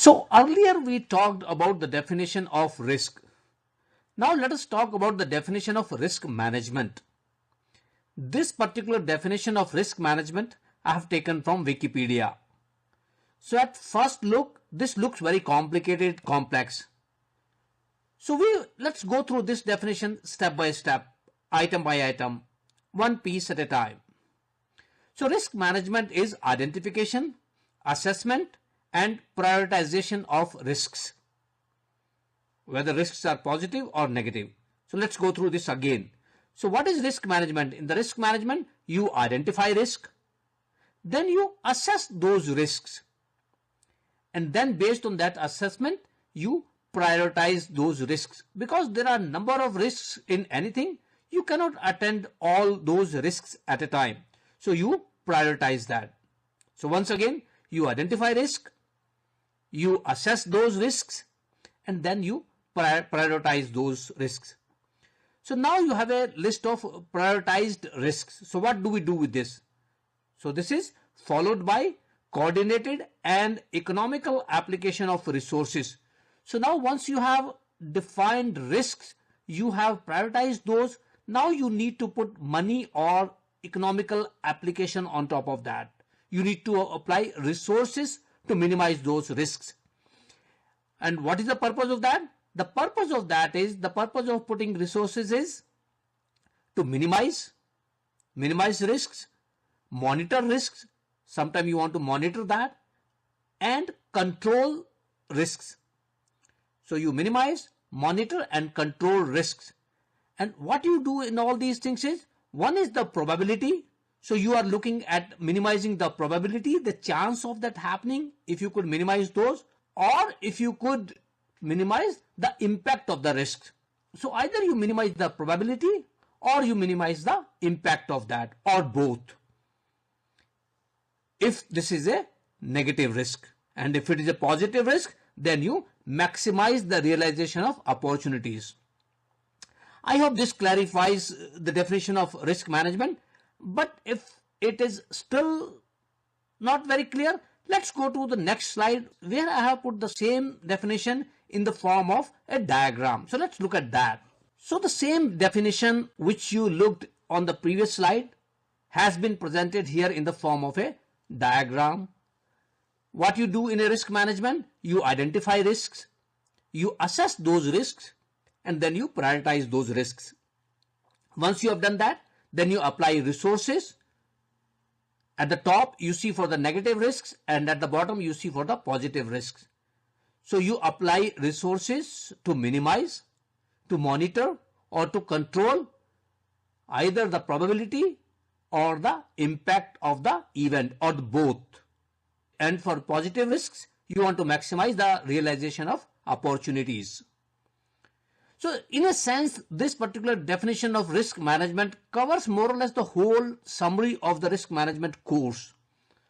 So earlier we talked about the definition of risk. Now let us talk about the definition of risk management. This particular definition of risk management I have taken from Wikipedia. So at first look, this looks very complicated, complex. So let's go through this definition step by step, item by item, one piece at a time. So risk management is identification, assessment, and prioritization of risks, whether risks are positive or negative. So let's go through this again. So what is risk management? In the risk management, you identify risk, then you assess those risks, and then based on that assessment, you prioritize those risks. Because there are a number of risks in anything, you cannot attend all those risks at a time. So you prioritize that. So once again, you identify risk, you assess those risks, and then you prioritize those risks. So now you have a list of prioritized risks. So what do we do with this? So this is followed by coordinated and economical application of resources. So now once you have defined risks, you have prioritized those, now you need to put money or economical application on top of that. You need to apply resources to minimize those risks. And what is the purpose of that? The purpose of that is, the purpose of putting resources is to minimize risks, monitor risks, sometimes you want to monitor that, and control risks. So you minimize, monitor, and control risks. And what you do in all these things is, one is the probability. So you are looking at minimizing the probability, the chance of that happening, if you could minimize those, or if you could minimize the impact of the risks. So either you minimize the probability or you minimize the impact of that, or both, if this is a negative risk. And if it is a positive risk, then you maximize the realization of opportunities. I hope this clarifies the definition of risk management. But if it is still not very clear, let's go to the next slide where I have put the same definition in the form of a diagram. So let's look at that. So the same definition which you looked on the previous slide has been presented here in the form of a diagram. What you do in a risk management, you identify risks, you assess those risks, and then you prioritize those risks. Once you have done that, then you apply resources. At the top you see for the negative risks, and at the bottom you see for the positive risks. So you apply resources to minimize, to monitor, or to control either the probability or the impact of the event, or both. And for positive risks, you want to maximize the realization of opportunities. So in a sense, this particular definition of risk management covers more or less the whole summary of the risk management course.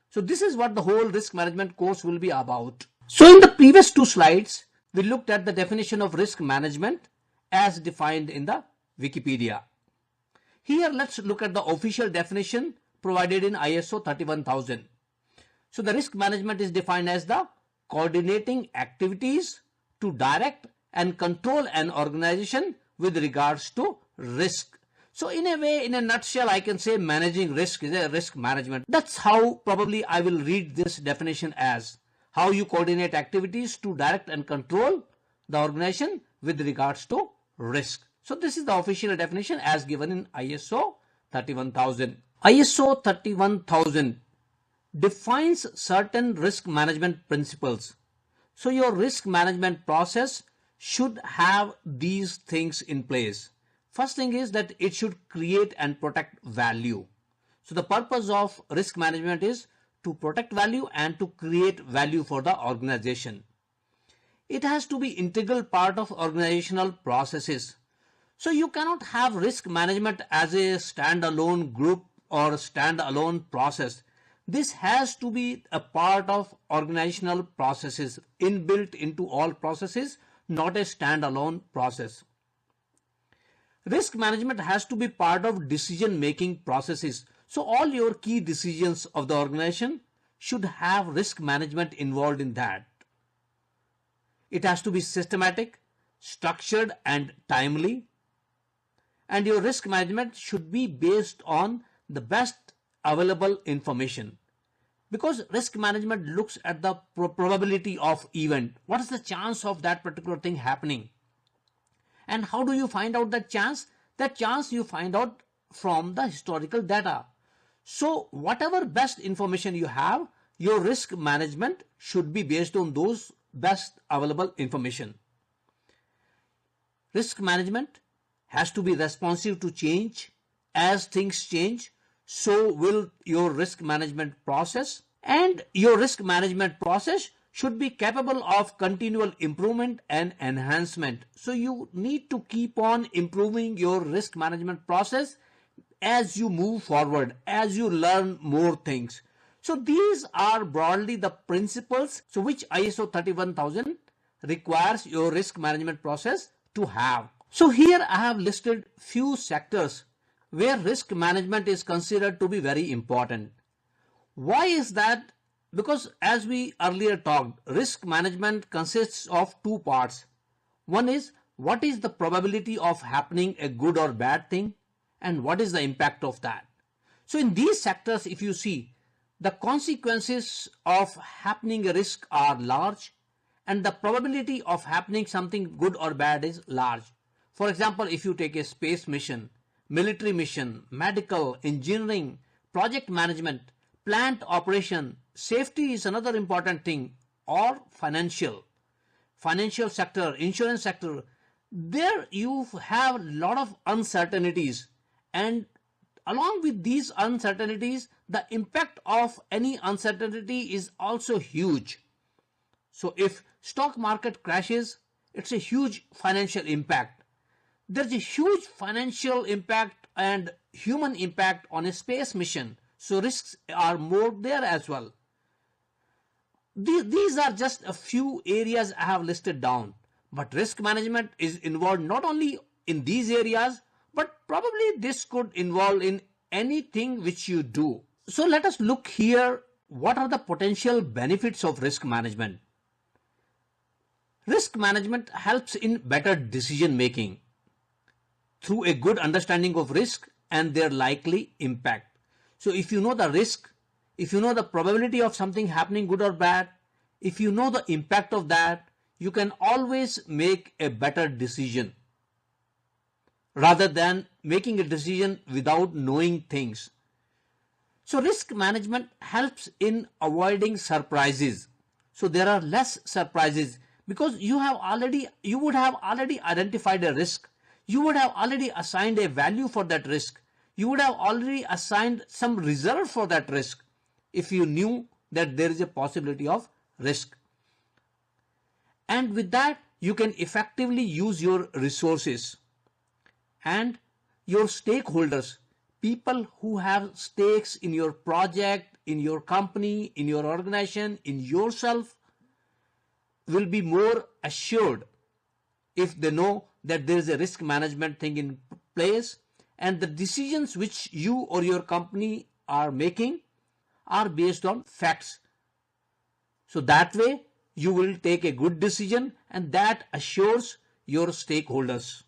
So this is what the whole risk management course will be about. So in the previous two slides, we looked at the definition of risk management as defined in the Wikipedia. Here let's look at the official definition provided in ISO 31000. So the risk management is defined as the coordinating activities to direct and control an organization with regards to risk. So in a way, in a nutshell, I can say managing risk is a risk management. That's how probably I will read this definition as, how you coordinate activities to direct and control the organization with regards to risk. So this is the official definition as given in ISO 31000. ISO 31000 defines certain risk management principles. So your risk management process should have these things in place. First thing is that it should create and protect value. So the purpose of risk management is to protect value and to create value for the organization. It has to be integral part of organizational processes. So you cannot have risk management as a standalone group or standalone process. This has to be a part of organizational processes, inbuilt into all processes, not a standalone process. Risk management has to be part of decision-making processes. So all your key decisions of the organization should have risk management involved in that. It has to be systematic, structured and timely. And your risk management should be based on the best available information. Because risk management looks at the probability of event. What is the chance of that particular thing happening? And how do you find out that chance? That chance you find out from the historical data. So whatever best information you have, your risk management should be based on those best available information. Risk management has to be responsive to change. As things change, so will your risk management process, and your risk management process should be capable of continual improvement and enhancement. So you need to keep on improving your risk management process as you move forward, as you learn more things. So these are broadly the principles so which ISO 31000 requires your risk management process to have. So here I have listed few sectors where risk management is considered to be very important. Why is that? Because as we earlier talked, risk management consists of two parts. One is what is the probability of happening a good or bad thing, and what is the impact of that. So in these sectors, if you see, the consequences of happening a risk are large and the probability of happening something good or bad is large. For example, if you take a space mission, military mission, medical, engineering, project management, plant operation, safety is another important thing, or financial sector, insurance sector, there you have a lot of uncertainties, and along with these uncertainties, the impact of any uncertainty is also huge. So if stock market crashes, it's a huge financial impact. There's a huge financial impact and human impact on a space mission. So risks are more there as well. These are just a few areas I have listed down. But risk management is involved not only in these areas, but probably this could involve in anything which you do. So let us look here. What are the potential benefits of risk management? Risk management helps in better decision making through a good understanding of risk and their likely impact. So if you know the risk, if you know the probability of something happening good or bad, if you know the impact of that, you can always make a better decision rather than making a decision without knowing things. So risk management helps in avoiding surprises. So there are less surprises because you would have already identified a risk. You would have already assigned a value for that risk. You would have already assigned some reserve for that risk if you knew that there is a possibility of risk. And with that, you can effectively use your resources and your stakeholders, people who have stakes in your project, in your company, in your organization, in yourself, will be more assured if they know that there is a risk management thing in place and the decisions which you or your company are making are based on facts. So that way you will take a good decision and that assures your stakeholders.